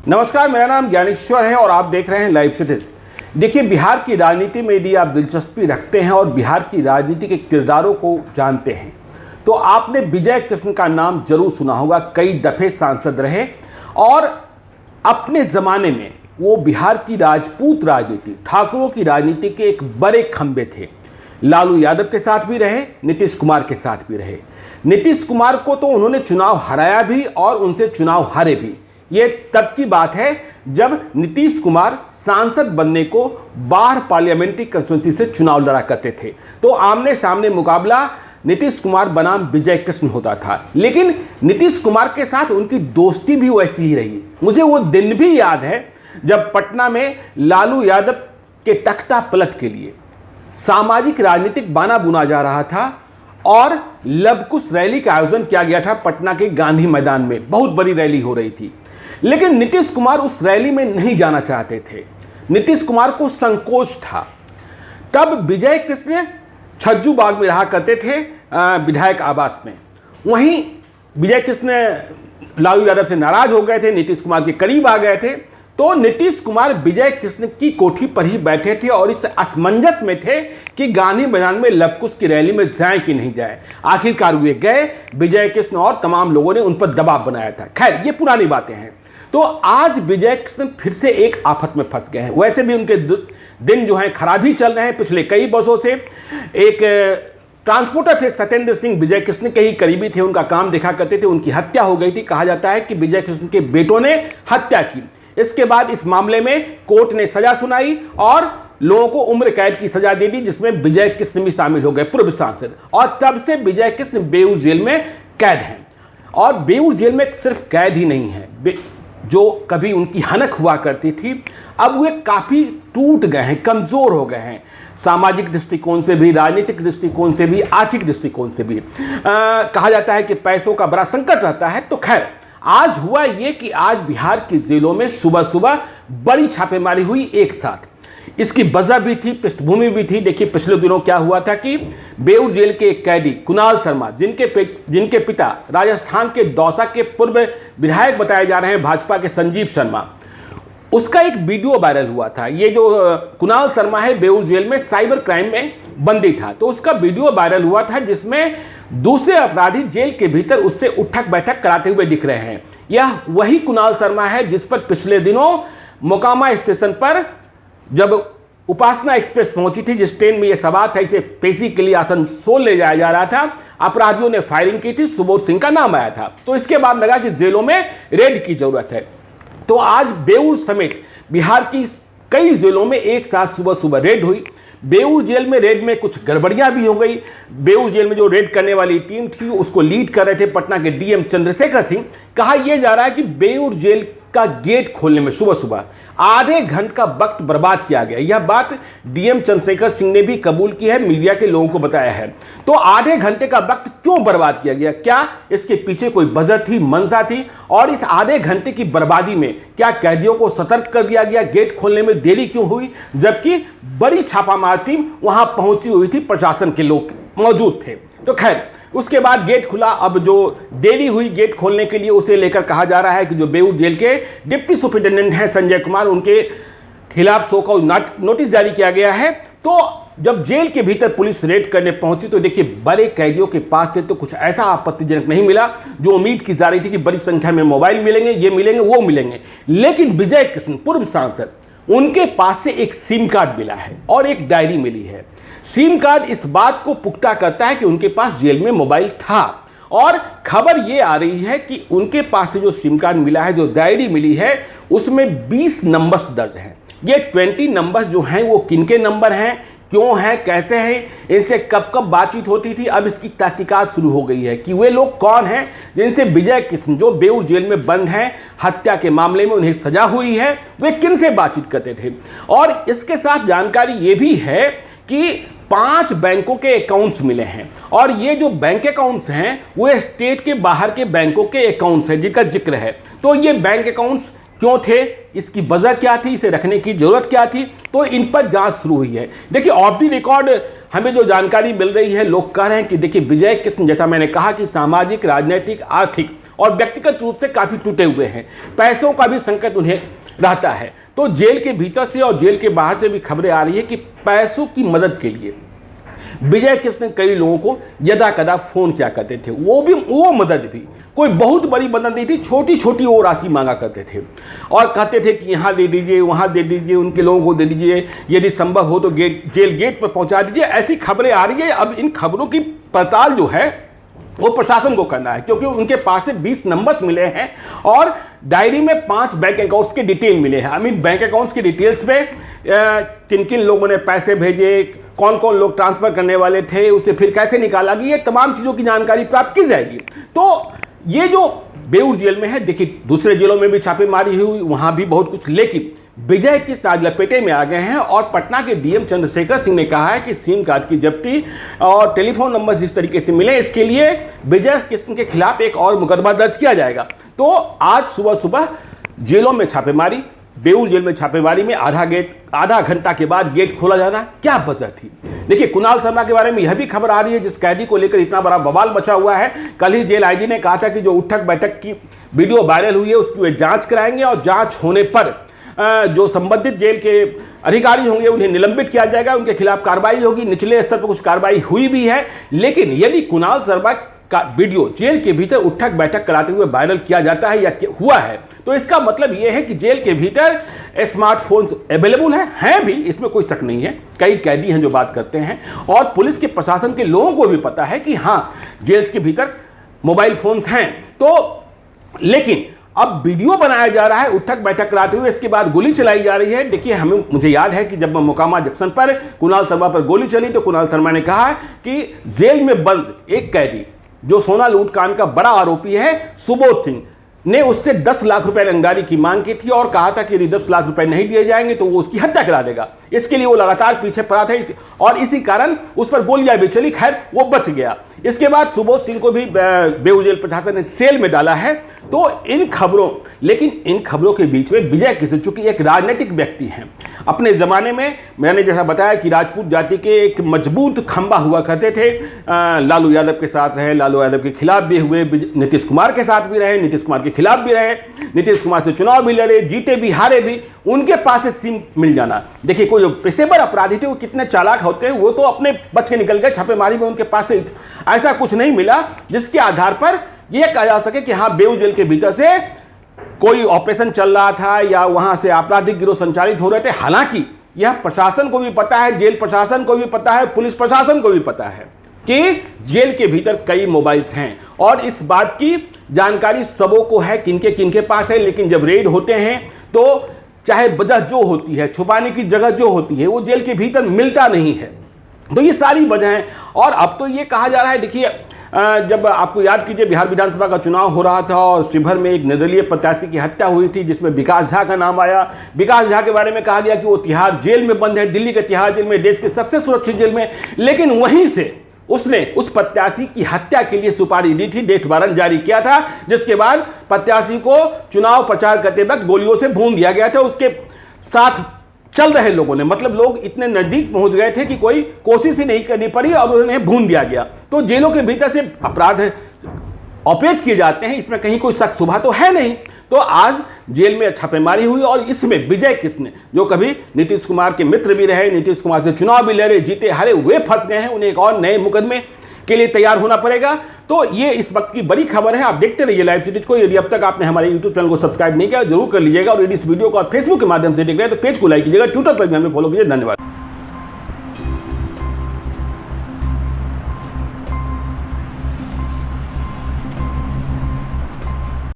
नमस्कार, मेरा नाम ज्ञानेश्वर है और आप देख रहे हैं लाइव सिटीज। देखिए, बिहार की राजनीति में यदि आप दिलचस्पी रखते हैं और बिहार की राजनीति के किरदारों को जानते हैं तो आपने विजय कृष्ण का नाम जरूर सुना होगा। कई दफे सांसद रहे और अपने ज़माने में वो बिहार की राजपूत राजनीति, ठाकुरों की राजनीति के एक बड़े खंभे थे। लालू यादव के साथ भी रहे, नीतीश कुमार के साथ भी रहे। नीतीश कुमार को तो उन्होंने चुनाव हराया भी और उनसे चुनाव हारे भी। ये तब की बात है जब नीतीश कुमार सांसद बनने को बाढ़ पार्लियामेंट्री कंस्टिट्यूंसी से चुनाव लड़ा करते थे, तो आमने सामने मुकाबला नीतीश कुमार बनाम विजय कृष्ण होता था। लेकिन नीतीश कुमार के साथ उनकी दोस्ती भी वैसी ही रही। मुझे वो दिन भी याद है जब पटना में लालू यादव के तख्ता पलट के लिए सामाजिक राजनीतिक बाना बुना जा रहा था और लवकुश रैली का आयोजन किया गया था पटना के गांधी मैदान में। बहुत बड़ी रैली हो रही थी, लेकिन नीतीश कुमार उस रैली में नहीं जाना चाहते थे। नीतीश कुमार को संकोच था। तब विजय कृष्ण छज्जू बाग में रहा करते थे, विधायक आवास में। वहीं विजय कृष्ण लालू यादव से नाराज हो गए थे, नीतीश कुमार के करीब आ गए थे, तो नीतीश कुमार विजय कृष्ण की कोठी पर ही बैठे थे और इस असमंजस में थे कि गांधी मैदान में लवकुश की रैली में जाए कि नहीं जाए। आखिरकार वे गए। विजय कृष्ण और तमाम लोगों ने उन पर दबाव बनाया था। खैर, ये पुरानी बातें हैं। तो आज विजय कृष्ण फिर से एक आफत में फंस गए हैं। वैसे भी उनके दिन जो हैं खराब ही चल रहे हैं पिछले कई वर्षों से। एक ट्रांसपोर्टर थे सत्येंद्र सिंह, विजय कृष्ण के ही करीबी थे, उनका काम देखा करते थे। उनकी हत्या हो गई थी। कहा जाता है कि विजय कृष्ण के बेटों ने हत्या की। इसके बाद इस मामले में कोर्ट ने सजा सुनाई और लोगों को उम्र कैद की सजा दे दी, जिसमें विजय कृष्ण भी शामिल हो गए, पूर्व सांसद। और तब से विजय कृष्ण बेऊर जेल में कैद हैं। और बेऊर जेल में सिर्फ कैद ही नहीं है, जो कभी उनकी हनक हुआ करती थी, अब वे काफ़ी टूट गए हैं, कमज़ोर हो गए हैं, सामाजिक दृष्टिकोण से भी, राजनीतिक दृष्टिकोण से भी, आर्थिक दृष्टिकोण से भी। कहा जाता है कि पैसों का बड़ा संकट रहता है। तो खैर, आज हुआ ये कि आज बिहार की जेलों में सुबह सुबह बड़ी छापेमारी हुई एक साथ। इसकी वजह भी थी, पृष्ठभूमि भी थी। देखिए, पिछले दिनों क्या हुआ था कि बेऊर जेल के एक कैदी कुणाल शर्मा, जिनके पिता राजस्थान के दौसा के पूर्व विधायक बताए जा रहे हैं भाजपा के संजीव शर्मा, उसका एक वीडियो वायरल हुआ था। ये जो कुणाल शर्मा है, बेऊर जेल में साइबर क्राइम में बंदी था, तो उसका वीडियो वायरल हुआ था जिसमें दूसरे अपराधी जेल के भीतर उससे उठक बैठक कराते हुए दिख रहे हैं। यह वही कुणाल शर्मा है जिस पर पिछले दिनों मोकामा स्टेशन पर जब उपासना एक्सप्रेस पहुंची थी, जिस ट्रेन में यह सवार था, इसे पेशी के लिए आसनसोल ले जाया जा रहा था, अपराधियों ने फायरिंग की थी, सुबोध सिंह का नाम आया था। तो इसके बाद लगा कि जेलों में रेड की जरूरत है। तो आज बेऊर समेत बिहार की कई जेलों में एक साथ सुबह सुबह रेड हुई। बेऊर जेल में रेड में कुछ गड़बड़ियां भी हो गई। बेऊर जेल में जो रेड करने वाली टीम थी उसको लीड कर रहे थे पटना के डीएम चंद्रशेखर सिंह। कहा यह जा रहा है कि बेऊर जेल का गेट खोलने में सुबह सुबह आधे घंटे का वक्त बर्बाद किया गया। यह बात डीएम चंद्रशेखर सिंह ने भी कबूल की है, मीडिया के लोगों को बताया है। तो आधे घंटे का वक्त क्यों बर्बाद किया गया? क्या इसके पीछे कोई वजह थी, मंशा थी? और इस आधे घंटे की बर्बादी में क्या कैदियों को सतर्क कर दिया गया? गेट खोलने में देरी क्यों हुई, जबकि बड़ी छापामार टीम वहां पहुंची हुई थी, प्रशासन के लोग मौजूद थे? तो खैर, उसके बाद गेट खुला। अब जो देरी हुई गेट खोलने के लिए, उसे लेकर कहा जा रहा है कि जो बेऊर जेल के डिप्टी सुपरिटेंडेंट हैं संजय कुमार, उनके खिलाफ शो कॉज नोटिस जारी किया गया है। तो जब जेल के भीतर पुलिस रेड करने पहुंची तो देखिए, बड़े कैदियों के पास से तो कुछ ऐसा आपत्तिजनक नहीं मिला जो उम्मीद की जा रही थी कि बड़ी संख्या में मोबाइल मिलेंगे, ये मिलेंगे, वो मिलेंगे। लेकिन विजय कृष्ण, पूर्व सांसद, उनके पास से एक सिम कार्ड मिला है और एक डायरी मिली है। सिम कार्ड इस बात को पुख्ता करता है कि उनके पास जेल में मोबाइल था। और खबर ये आ रही है कि उनके पास से जो सिम कार्ड मिला है, जो डायरी मिली है, उसमें 20 नंबर्स दर्ज हैं। ये 20 नंबर्स जो हैं वो किनके नंबर हैं, क्यों हैं, कैसे हैं, इनसे कब कब बातचीत होती थी, अब इसकी तहकीकात शुरू हो गई है कि वे लोग कौन हैं जिनसे विजय कृष्ण, जो बेऊर जेल में बंद हैं, हत्या के मामले में उन्हें सजा हुई है, वे किन से बातचीत करते थे। और इसके साथ जानकारी ये भी है कि 5 बैंकों के अकाउंट्स मिले हैं और ये जो बैंक अकाउंट्स हैं वो स्टेट के बाहर के बैंकों के अकाउंट्स हैं जिनका जिक्र है। तो ये बैंक अकाउंट्स क्यों थे, इसकी वजह क्या थी, इसे रखने की जरूरत क्या थी, तो इन पर जांच शुरू हुई है। देखिए, ऑफ द रिकॉर्ड हमें जो जानकारी मिल रही है, लोग कह रहे हैं कि देखिए, विजय कृष्ण, जैसा मैंने कहा कि सामाजिक, राजनीतिक, आर्थिक और व्यक्तिगत रूप से काफ़ी टूटे हुए हैं, पैसों का भी संकट उन्हें रहता है। तो जेल के भीतर से और जेल के बाहर से भी खबरें आ रही है कि पैसों की मदद के लिए विजय कृष्ण कई लोगों को यदा कदा फोन किया करते थे। वो मदद भी कोई बहुत बड़ी मदद नहीं थी, छोटी छोटी वो राशि मांगा करते थे और कहते थे कि यहाँ दे दीजिए, वहाँ दे दीजिए, उनके लोगों को दे दीजिए, यदि संभव हो तो जेल गेट पर पहुँचा दीजिए। ऐसी खबरें आ रही है। अब इन खबरों की पड़ताल जो है वो प्रशासन को करना है, क्योंकि उनके पास से 20 नंबर्स मिले हैं और डायरी में 5 बैंक अकाउंट्स के डिटेल मिले हैं। आई मीन बैंक अकाउंट्स की डिटेल्स में किन किन लोगों ने पैसे भेजे, कौन कौन लोग ट्रांसफर करने वाले थे, उसे फिर कैसे निकाला गया, ये तमाम चीज़ों की जानकारी प्राप्त की जाएगी। तो ये जो बेऊर जेल में है, देखिए दूसरे जेलों में भी छापेमारी हुई, वहाँ भी बहुत कुछ, लेकिन विजय कृष्ण आज लपेटे में आ गए हैं। और पटना के डीएम चंद्रशेखर सिंह ने कहा है कि सिम कार्ड की जब्ती और टेलीफोन नंबर जिस तरीके से मिले, इसके लिए विजय कृष्ण के खिलाफ एक और मुकदमा दर्ज किया जाएगा। तो आज सुबह सुबह जेलों में छापेमारी, बेऊर जेल में छापेमारी में आधा घंटा के बाद गेट खोला जाना, क्या वजह थी? देखिए, कुणाल शर्मा के बारे में यह भी खबर आ रही है, जिस कैदी को लेकर इतना बड़ा बवाल मचा हुआ है। कल ही जेल आईजी ने कहा था कि जो उठक बैठक की वीडियो वायरल हुई है उसकी वे जांच कराएंगे और जांच होने पर जो संबंधित जेल के अधिकारी होंगे उन्हें निलंबित किया जाएगा, उनके खिलाफ कार्रवाई होगी। निचले स्तर पर कुछ कार्रवाई हुई भी है, लेकिन यदि कुणाल शर्मा का वीडियो जेल के भीतर उठक बैठक कराते हुए वायरल किया जाता है या हुआ है, तो इसका मतलब यह है कि जेल के भीतर स्मार्टफोन्स अवेलेबल हैं भी, इसमें कोई शक नहीं है। कई कैदी हैं जो बात करते हैं और पुलिस के प्रशासन के लोगों को भी पता है कि हाँ, जेल के भीतर मोबाइल फोन्स हैं। तो लेकिन अब वीडियो बनाया जा रहा है उठक बैठक कराते हुए, इसके बाद गोली चलाई जा रही है। देखिए, मुझे याद है कि जब मोकामा जंक्शन पर कुणाल शर्मा पर गोली चली तो कुणाल शर्मा ने कहा कि जेल में बंद एक कैदी जो सोना लूट कांड का बड़ा आरोपी है सुबोध सिंह ने उससे 10 लाख रुपए रंगदारी की मांग की थी और कहा था कि यदि 10 लाख रुपए नहीं दिए जाएंगे तो वो उसकी हत्या करा देगा। इसके लिए वो लगातार पीछे पड़ा था और इसी कारण उस पर गोलियां भी चली। खैर, वो बच गया। इसके बाद सुबोध सिंह को भी बेऊर जेल प्रशासन ने सेल में डाला है। तो इन खबरों के बीच में विजय कृष्ण चूंकि एक राजनीतिक व्यक्ति हैं, अपने ज़माने में मैंने जैसा बताया कि राजपूत जाति के एक मजबूत खंबा हुआ करते थे। लालू यादव के साथ रहे, लालू यादव के खिलाफ भी हुए, नीतीश कुमार के साथ भी रहे, नीतीश कुमार के खिलाफ भी रहे, नीतीश कुमार से चुनाव भी लड़े, जीते भी हारे भी। उनके पास से सिम मिल जाना, देखिए कोई जो पेशेवर अपराधी थे वो कितने चालाक होते हैं, वो तो अपने बच के निकल गए। छापेमारी में उनके पास से ऐसा कुछ नहीं मिला जिसके आधार पर यह कहा जा सके कि हाँ, बेऊर जेल के भीतर से कोई ऑपरेशन चल रहा था या वहां से आपराधिक गिरोह संचालित हो रहे थे। हालांकि यह प्रशासन को भी पता है, जेल प्रशासन को भी पता है, पुलिस प्रशासन को भी पता है कि जेल के भीतर कई मोबाइल्स हैं और इस बात की जानकारी सबों को है किनके किनके पास है। लेकिन जब रेड होते हैं तो चाहे वजह जो होती है, छुपाने की जगह जो होती है, वो जेल के भीतर मिलता नहीं है। तो ये सारी वजह हैं। और अब तो ये कहा जा रहा है, देखिए जब आपको याद कीजिए बिहार विधानसभा का चुनाव हो रहा था और शिवहर में एक निर्दलीय प्रत्याशी की हत्या हुई थी जिसमें विकास झा का नाम आया। विकास झा के बारे में कहा गया कि वो तिहाड़ जेल में बंद है, दिल्ली के तिहाड़ जेल में, देश के सबसे सुरक्षित जेल में। लेकिन वहीं से उसने उस प्रत्याशी की हत्या के लिए सुपारी दी थी, डेथ वारंट जारी किया था, जिसके बाद प्रत्याशी को चुनाव प्रचार करते वक्त गोलियों से भून दिया गया था। उसके साथ चल रहे लोगों ने, मतलब लोग इतने नजदीक पहुंच गए थे कि कोई कोशिश ही नहीं करनी पड़ी और उन्हें भून दिया गया। तो जेलों के भीतर से अपराध ऑपरेट किए जाते हैं, इसमें कहीं कोई शक शुबा तो है नहीं। तो आज जेल में छापेमारी हुई और इसमें विजय कृष्ण जो कभी नीतीश कुमार के मित्र भी रहे, नीतीश कुमार से चुनाव भी लड़े, जीते हारे, वे फंस गए हैं। उन्हें एक और नए मुकदमे के लिए तैयार होना पड़ेगा। तो ये इस वक्त की बड़ी खबर है। आप देखते रहिए लाइव सीरीज को। यदि अब तक आपने हमारे यूट्यूब चैनल को सब्सक्राइब नहीं किया जरूर कर लीजिएगा और यदि इस वीडियो को आप फेसबुक के माध्यम से देख रहे हैं तो पेज को लाइक कीजिएगा, ट्विटर पर भी हमें फॉलो कीजिए। धन्यवाद।